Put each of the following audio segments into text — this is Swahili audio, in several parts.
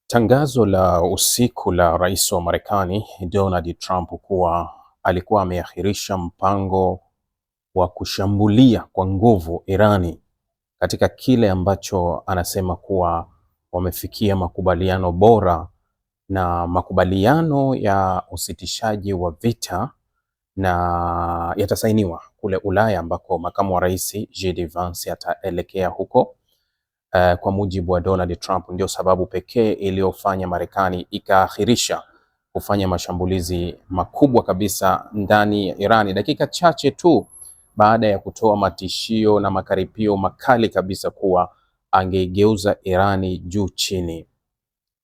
Tangazo la usiku la Rais wa Marekani Donald Trump kuwa alikuwa ameahirisha mpango wa kushambulia kwa nguvu Irani katika kile ambacho anasema kuwa wamefikia makubaliano bora na makubaliano ya usitishaji wa vita na yatasainiwa kule Ulaya ambako makamu wa rais JD Vance ataelekea huko. Kwa mujibu wa Donald Trump, ndio sababu pekee iliyofanya Marekani ikaahirisha kufanya mashambulizi makubwa kabisa ndani ya Irani, dakika chache tu baada ya kutoa matishio na makaripio makali kabisa kuwa angeigeuza Irani juu chini.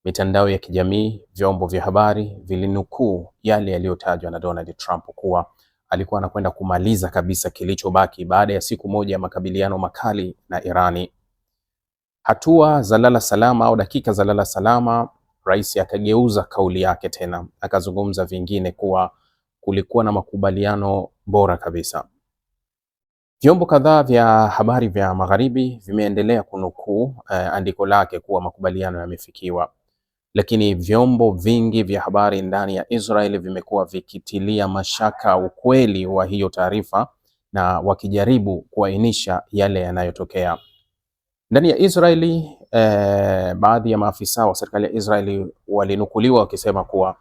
Mitandao ya kijamii, vyombo vya habari vilinukuu yale yaliyotajwa na Donald Trump kuwa alikuwa anakwenda kumaliza kabisa kilichobaki baada ya siku moja ya makabiliano makali na Irani. Hatua za lala salama au dakika za lala salama, rais akageuza kauli yake tena, akazungumza vingine kuwa kulikuwa na makubaliano bora kabisa. Vyombo kadhaa vya habari vya magharibi vimeendelea kunukuu andiko lake kuwa makubaliano yamefikiwa, lakini vyombo vingi vya habari ndani ya Israeli vimekuwa vikitilia mashaka ukweli wa hiyo taarifa na wakijaribu kuainisha yale yanayotokea. Ndani ya Israeli, baadhi ya maafisa wa serikali ya Israeli walinukuliwa wakisema kuwa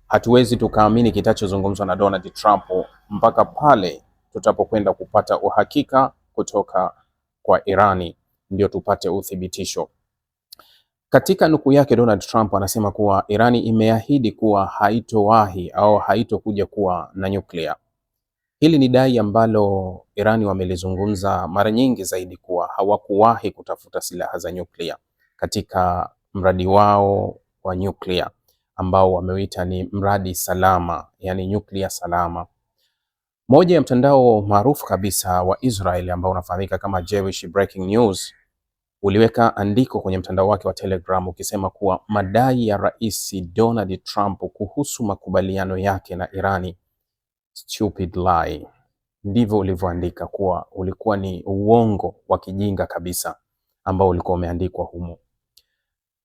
hatuwezi tukaamini kitachozungumzwa na Donald Trump mpaka pale tutapokwenda kupata uhakika kutoka kwa Irani ndio tupate uthibitisho. Katika nukuu yake, Donald Trump anasema kuwa Irani imeahidi kuwa haitowahi au haitokuja kuwa na nyuklia. Hili ni dai ambalo Irani wamelizungumza mara nyingi zaidi kuwa hawakuwahi kutafuta silaha za nyuklia katika mradi wao wa nyuklia ambao wameuita ni mradi salama, yani nyuklia salama. Moja ya mtandao maarufu kabisa wa Israel ambao unafahamika kama Jewish Breaking News uliweka andiko kwenye mtandao wake wa Telegram ukisema kuwa madai ya Rais Donald Trump kuhusu makubaliano yake na Irani stupid lie. Ndivyo ulivyoandika kuwa ulikuwa ni uongo wa kijinga kabisa ambao ulikuwa umeandikwa humo.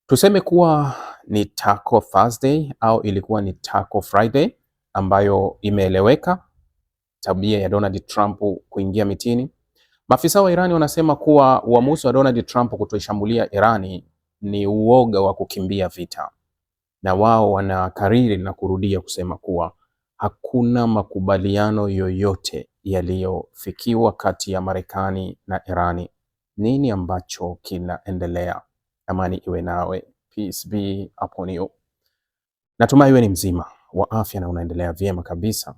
Tuseme kuwa ni Taco Thursday au ilikuwa ni Taco Friday ambayo imeeleweka, tabia ya Donald Trump kuingia mitini. Maafisa wa Irani wanasema kuwa uamuzi wa Donald Trump kutoishambulia Irani ni uoga wa kukimbia vita, na wao wanakariri na kurudia kusema kuwa hakuna makubaliano yoyote yaliyofikiwa kati ya Marekani na Irani. Nini ambacho kinaendelea? Amani iwe nawe, peace be upon you. Natumai wewe ni mzima wa afya na unaendelea vyema kabisa.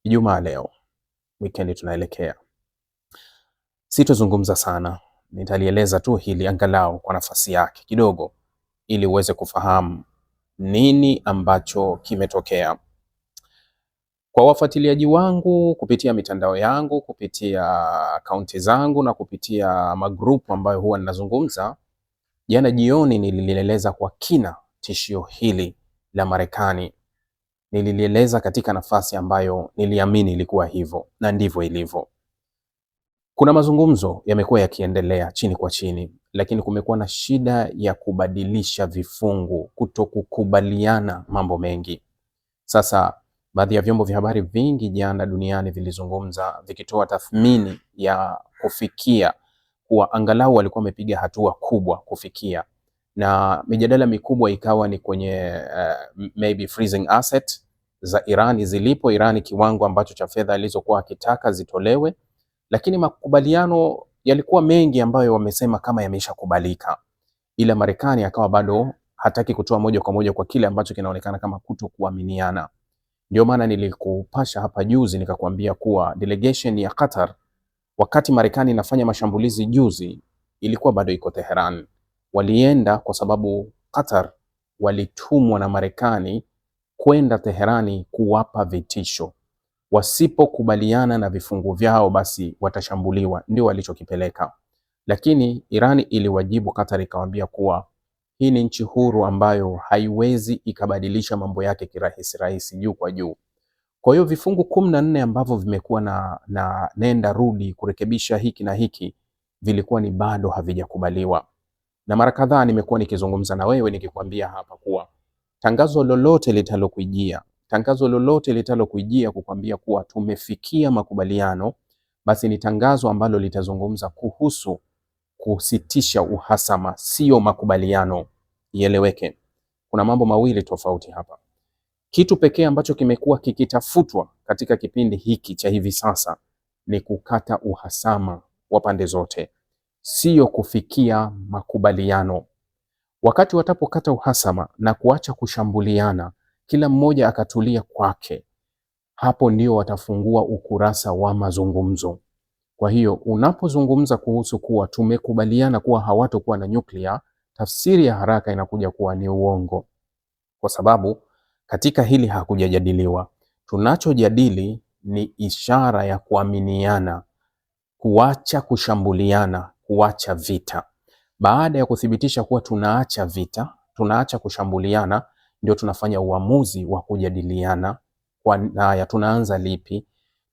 Ijumaa leo, weekend tunaelekea. Sitozungumza sana, nitalieleza tu hili angalau kwa nafasi yake kidogo, ili uweze kufahamu nini ambacho kimetokea. Kwa wafuatiliaji wangu kupitia mitandao yangu, kupitia akaunti zangu na kupitia magrupu ambayo huwa ninazungumza, jana jioni nililieleza kwa kina tishio hili la Marekani. Nililieleza katika nafasi ambayo niliamini ilikuwa hivyo na ndivyo ilivyo. Kuna mazungumzo yamekuwa yakiendelea chini kwa chini, lakini kumekuwa na shida ya kubadilisha vifungu, kutokukubaliana mambo mengi. Sasa baadhi ya vyombo vya habari vingi jana duniani vilizungumza vikitoa tathmini ya kufikia kuwa angalau walikuwa wamepiga hatua kubwa kufikia, na mijadala mikubwa ikawa ni kwenye maybe freezing asset za Irani zilipo Irani, kiwango ambacho cha fedha alizokuwa akitaka zitolewe, lakini makubaliano yalikuwa mengi ambayo wamesema kama yameshakubalika, ila Marekani akawa bado hataki kutoa moja kwa moja kwa kile ambacho kinaonekana kama kutokuaminiana. Ndio maana nilikupasha hapa juzi nikakwambia kuwa delegation ya Qatar wakati Marekani inafanya mashambulizi juzi ilikuwa bado iko Tehran. Walienda kwa sababu Qatar walitumwa na Marekani kwenda Teherani kuwapa vitisho, wasipokubaliana na vifungu vyao basi watashambuliwa. Ndio walichokipeleka, lakini Irani iliwajibu Qatar ikawaambia kuwa hii ni nchi huru ambayo haiwezi ikabadilisha mambo yake kirahisi rahisi juu kwa juu. Kwa hiyo vifungu 14 ambavyo vimekuwa na nenda rudi kurekebisha hiki na hiki vilikuwa ni bado havijakubaliwa. Na mara kadhaa nimekuwa nikizungumza na wewe nikikwambia hapa kuwa tangazo lolote litalokujia kukwambia kuwa tumefikia makubaliano, basi ni tangazo ambalo litazungumza kuhusu kusitisha uhasama, sio makubaliano. Ieleweke, kuna mambo mawili tofauti hapa. Kitu pekee ambacho kimekuwa kikitafutwa katika kipindi hiki cha hivi sasa ni kukata uhasama wa pande zote, sio kufikia makubaliano. Wakati watapokata uhasama na kuacha kushambuliana, kila mmoja akatulia kwake, hapo ndio watafungua ukurasa wa mazungumzo. Kwa hiyo unapozungumza kuhusu kuwa tumekubaliana kuwa hawatokuwa na nyuklia, tafsiri ya haraka inakuja kuwa ni uongo, kwa sababu katika hili hakujajadiliwa. Tunachojadili ni ishara ya kuaminiana, kuacha kushambuliana, kuacha vita. Baada ya kuthibitisha kuwa tunaacha vita, tunaacha kushambuliana, ndio tunafanya uamuzi wa kujadiliana kwa tunaanza lipi.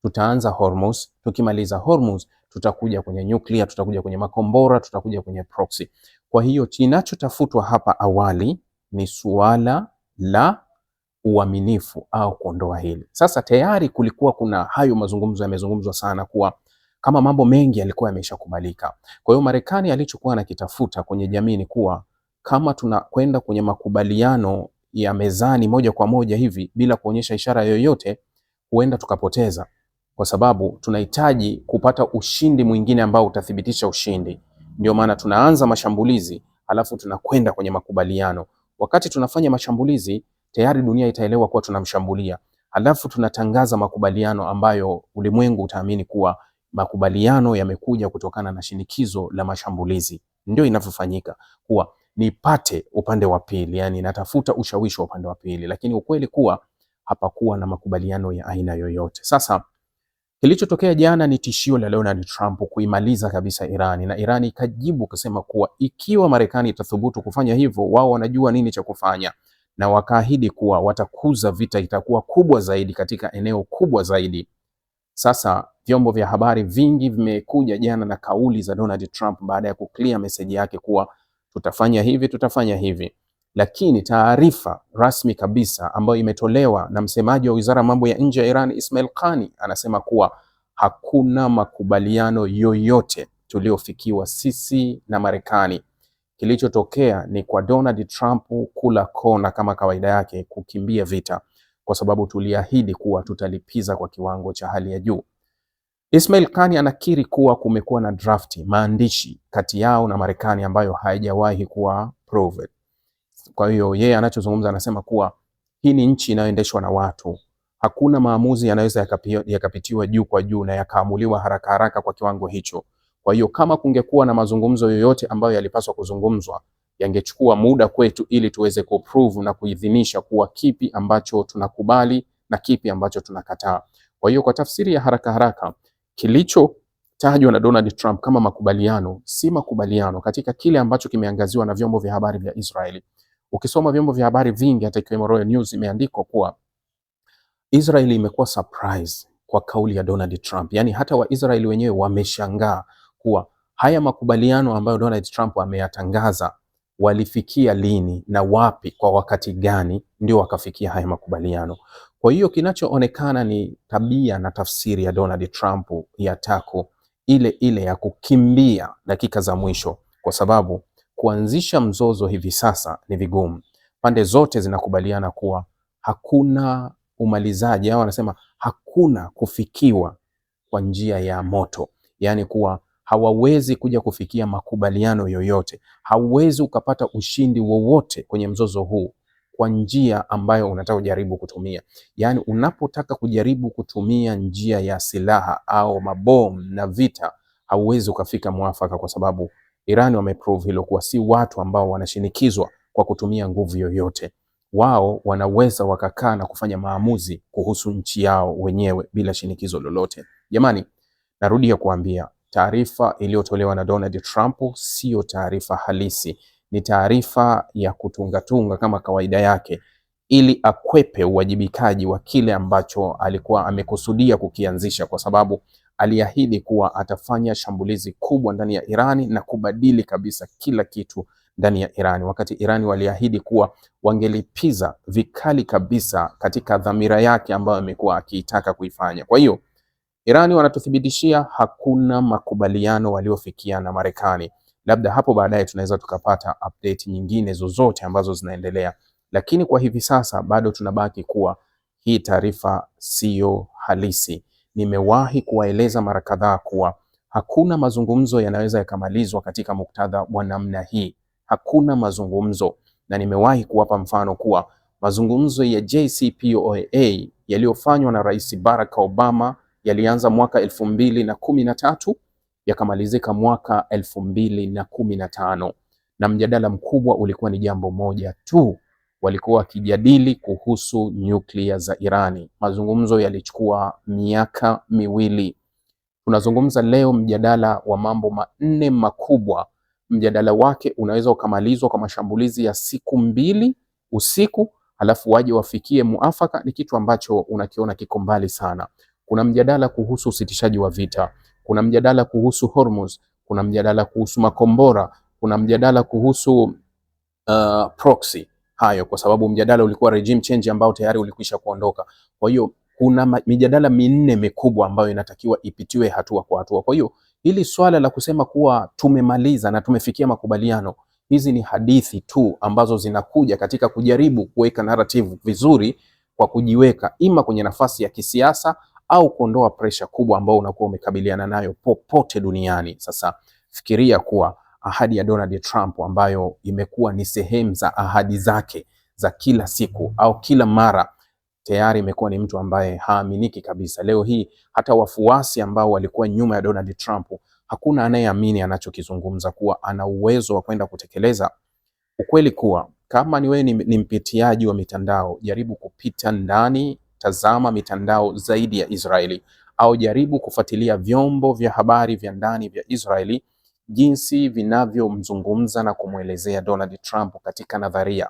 Tutaanza Hormuz, tukimaliza Hormuz tutakuja kwenye nyuklia, tutakuja kwenye makombora, tutakuja kwenye proxy. Kwa hiyo kinachotafutwa hapa awali ni suala la uaminifu au kuondoa hili. Sasa tayari kulikuwa kuna hayo mazungumzo yamezungumzwa sana kuwa kama mambo mengi yalikuwa yameshakubalika. Kwa hiyo Marekani alichokuwa anakitafuta kwenye jamii ni kuwa kama tunakwenda kwenye makubaliano ya mezani moja kwa moja hivi bila kuonyesha ishara yoyote, huenda tukapoteza, kwa sababu tunahitaji kupata ushindi mwingine ambao utathibitisha ushindi. Ndio maana tunaanza mashambulizi halafu tunakwenda kwenye makubaliano. Wakati tunafanya mashambulizi tayari dunia itaelewa kuwa tunamshambulia, halafu tunatangaza makubaliano ambayo ulimwengu utaamini kuwa makubaliano yamekuja kutokana na shinikizo la mashambulizi. Ndio inavyofanyika, kuwa nipate upande wa pili, yani natafuta ushawishi wa upande wa pili, lakini ukweli kuwa hapakuwa na makubaliano ya aina yoyote. Sasa kilichotokea jana ni tishio la Donald Trump kuimaliza kabisa Irani, na Irani ikajibu kusema kuwa ikiwa Marekani itathubutu kufanya hivyo, wao wanajua nini cha kufanya, na wakaahidi kuwa watakuza vita, itakuwa kubwa zaidi katika eneo kubwa zaidi. Sasa vyombo vya habari vingi vimekuja jana na kauli za Donald Trump baada ya kuclear message yake kuwa tutafanya hivi, tutafanya hivi. Lakini taarifa rasmi kabisa ambayo imetolewa na msemaji wa Wizara ya Mambo ya Nje ya Iran, Ismail Qani, anasema kuwa hakuna makubaliano yoyote tuliofikiwa sisi na Marekani. Kilichotokea ni kwa Donald Trump kula kona kama kawaida yake, kukimbia vita, kwa sababu tuliahidi kuwa tutalipiza kwa kiwango cha hali ya juu. Ismail Qani anakiri kuwa kumekuwa na drafti, maandishi kati yao na Marekani ambayo haijawahi kuwa proved. Kwa hiyo yeye anachozungumza anasema kuwa hii ni nchi inayoendeshwa na watu. Hakuna maamuzi yanaweza yakapitiwa juu kwa juu na yakaamuliwa haraka haraka kwa kiwango hicho. Kwa hiyo kama kungekuwa na mazungumzo yoyote ambayo yalipaswa kuzungumzwa, yangechukua muda kwetu ili tuweze kuprove na kuidhinisha kuwa kipi ambacho tunakubali na kipi ambacho tunakataa. Kwa hiyo kwa tafsiri ya haraka haraka, kilichotajwa na Donald Trump kama makubaliano si makubaliano katika kile ambacho kimeangaziwa na vyombo vya habari vya Israeli. Ukisoma vyombo vya habari vingi hata ikiwemo Royal News, imeandikwa kuwa Israeli imekuwa surprise kwa kauli ya Donald Trump. Yaani hata Waisraeli wenyewe wameshangaa kuwa haya makubaliano ambayo Donald Trump ameyatangaza walifikia lini na wapi, kwa wakati gani ndio wakafikia haya makubaliano. Kwa hiyo kinachoonekana ni tabia na tafsiri ya Donald Trump ya tako ile ile ya kukimbia dakika za mwisho, kwa sababu kuanzisha mzozo hivi sasa ni vigumu. Pande zote zinakubaliana kuwa hakuna umalizaji, au wanasema hakuna kufikiwa kwa njia ya moto, yaani kuwa hawawezi kuja kufikia makubaliano yoyote. Hauwezi ukapata ushindi wowote kwenye mzozo huu kwa njia ambayo unataka kujaribu kutumia. Yaani unapotaka kujaribu kutumia njia ya silaha au mabomu na vita, hauwezi ukafika mwafaka, kwa sababu Iran wameprove hilo kuwa si watu ambao wanashinikizwa kwa kutumia nguvu yoyote. Wao wanaweza wakakaa na kufanya maamuzi kuhusu nchi yao wenyewe bila shinikizo lolote. Jamani, narudia kuambia, taarifa iliyotolewa na Donald Trump sio taarifa halisi, ni taarifa ya kutungatunga kama kawaida yake, ili akwepe uwajibikaji wa kile ambacho alikuwa amekusudia kukianzisha, kwa sababu aliahidi kuwa atafanya shambulizi kubwa ndani ya Irani na kubadili kabisa kila kitu ndani ya Irani, wakati Irani waliahidi kuwa wangelipiza vikali kabisa katika dhamira yake ambayo amekuwa akiitaka kuifanya. Kwa hiyo Irani wanatuthibitishia hakuna makubaliano waliofikia na Marekani. Labda hapo baadaye tunaweza tukapata update nyingine zozote ambazo zinaendelea, lakini kwa hivi sasa bado tunabaki kuwa hii taarifa siyo halisi. Nimewahi kuwaeleza mara kadhaa kuwa hakuna mazungumzo yanaweza yakamalizwa katika muktadha wa namna hii. Hakuna mazungumzo, na nimewahi kuwapa mfano kuwa mazungumzo ya JCPOA yaliyofanywa na Rais Barack Obama yalianza mwaka 2013 yakamalizika mwaka 2015, na mjadala mkubwa ulikuwa ni jambo moja tu, walikuwa wakijadili kuhusu nyuklia za Irani. Mazungumzo yalichukua miaka miwili. Tunazungumza leo mjadala wa mambo manne makubwa. Mjadala wake unaweza ukamalizwa kwa mashambulizi ya siku 2 usiku, halafu waje wafikie muafaka. Ni kitu ambacho unakiona kiko mbali sana. Kuna mjadala kuhusu usitishaji wa vita, kuna mjadala kuhusu Hormuz, kuna mjadala kuhusu makombora, kuna mjadala kuhusu proxy. Hayo kwa sababu mjadala ulikuwa regime change ambao tayari ulikwisha kuondoka. Kwa hiyo kuna mijadala minne mikubwa ambayo inatakiwa ipitiwe hatua kwa hatua. Kwa hiyo hili swala la kusema kuwa tumemaliza na tumefikia makubaliano, hizi ni hadithi tu ambazo zinakuja katika kujaribu kuweka narrative vizuri kwa kujiweka ima kwenye nafasi ya kisiasa au kuondoa pressure kubwa ambao unakuwa umekabiliana nayo popote duniani. Sasa fikiria kuwa ahadi ya Donald Trump ambayo imekuwa ni sehemu za ahadi zake za kila siku au kila mara, tayari imekuwa ni mtu ambaye haaminiki kabisa. Leo hii hata wafuasi ambao walikuwa nyuma ya Donald Trump, hakuna anayeamini anachokizungumza kuwa ana uwezo wa kwenda kutekeleza. Ukweli kuwa kama ni wewe ni mpitiaji wa mitandao, jaribu kupita ndani, tazama mitandao zaidi ya Israeli, au jaribu kufuatilia vyombo vya habari vya ndani vya Israeli jinsi vinavyomzungumza na kumwelezea Donald Trump katika nadharia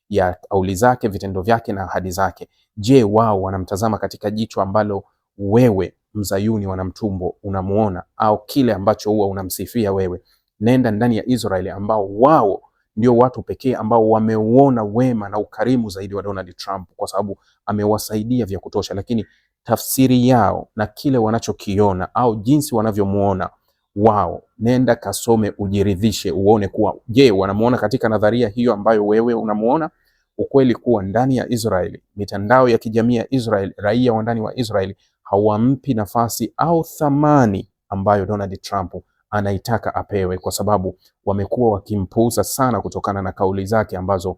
ya kauli zake, vitendo vyake na ahadi zake. Je, wao wanamtazama katika jicho ambalo wewe mzayuni wanamtumbo unamuona, au kile ambacho huwa unamsifia wewe? Nenda ndani ya Israeli ambao wao ndio watu pekee ambao wameuona wema na ukarimu zaidi wa Donald Trump, kwa sababu amewasaidia vya kutosha, lakini tafsiri yao na kile wanachokiona au jinsi wanavyomuona wao, nenda kasome, ujiridhishe, uone kuwa je, wanamuona katika nadharia hiyo ambayo wewe unamuona? Ukweli kuwa ndani ya Israeli, mitandao ya kijamii ya Israeli, raia wa ndani wa Israeli hawampi nafasi au thamani ambayo Donald Trump anaitaka apewe, kwa sababu wamekuwa wakimpuuza sana kutokana na kauli zake ambazo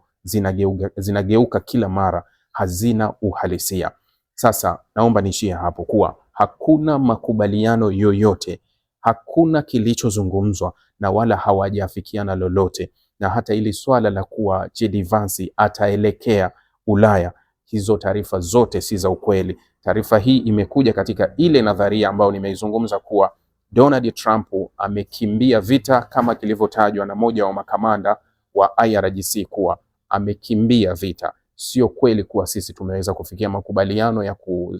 zinageuka kila mara, hazina uhalisia. Sasa naomba niishie hapo kuwa hakuna makubaliano yoyote, hakuna kilichozungumzwa na wala hawajafikiana lolote. Na hata ili swala la kuwa JD Vance ataelekea Ulaya, hizo taarifa zote si za ukweli. Taarifa hii imekuja katika ile nadharia ambayo nimeizungumza kuwa Donald Trump amekimbia vita kama kilivyotajwa na moja wa makamanda wa IRGC kuwa amekimbia vita. Sio kweli kuwa sisi tumeweza kufikia makubaliano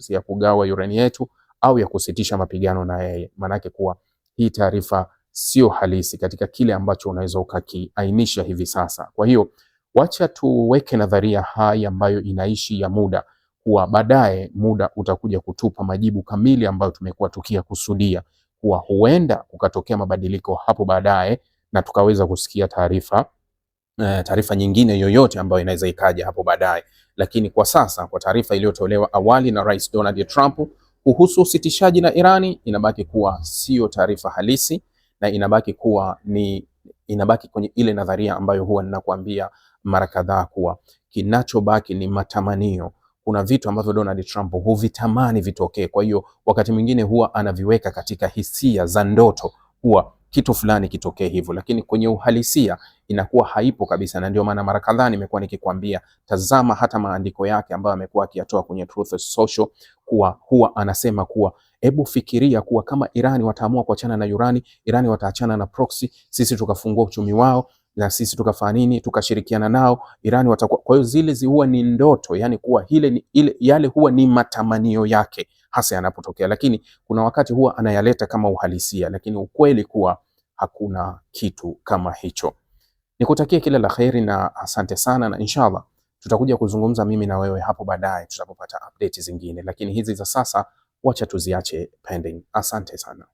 ya kugawa urani yetu au ya kusitisha mapigano na yeye. Manake kuwa hii taarifa sio halisi katika kile ambacho unaweza ukakiainisha hivi sasa. Kwa hiyo wacha tuweke nadharia hai ambayo inaishi ya muda, kuwa baadaye muda utakuja kutupa majibu kamili ambayo tumekuwa tukiyakusudia, kuwa huenda kukatokea mabadiliko hapo baadaye na tukaweza kusikia taarifa nyingine yoyote ambayo inaweza ikaja hapo baadaye. Lakini kwa sasa, kwa taarifa iliyotolewa awali na Rais Donald Trump kuhusu usitishaji na Irani, inabaki kuwa sio taarifa halisi na inabaki kwenye ile nadharia ambayo huwa ninakuambia mara kadhaa kuwa kinachobaki ni matamanio. Kuna vitu ambavyo Donald Trump huvitamani vitokee, kwa hiyo wakati mwingine huwa anaviweka katika hisia za ndoto, huwa kitu fulani kitokee hivyo, lakini kwenye uhalisia inakuwa haipo kabisa. Na ndio maana mara kadhaa nimekuwa nikikwambia, tazama hata maandiko yake ambayo amekuwa akiyatoa kwenye Truth Social, kuwa huwa anasema kuwa hebu fikiria kuwa kama Irani wataamua kuachana na urani, Irani wataachana na proxy, sisi tukafungua uchumi wao na sisi tukafanya nini, tukashirikiana nao, Irani watakuwa. Kwa hiyo zile huwa ni ndoto, yani kuwa yale huwa ni matamanio yake hasa yanapotokea, lakini kuna wakati huwa anayaleta kama uhalisia, lakini ukweli kuwa hakuna kitu kama hicho. Nikutakie kila la kheri na asante sana, na inshallah tutakuja kuzungumza mimi na wewe hapo baadaye tutapopata update zingine, lakini hizi za sasa wacha tuziache pending. Asante sana.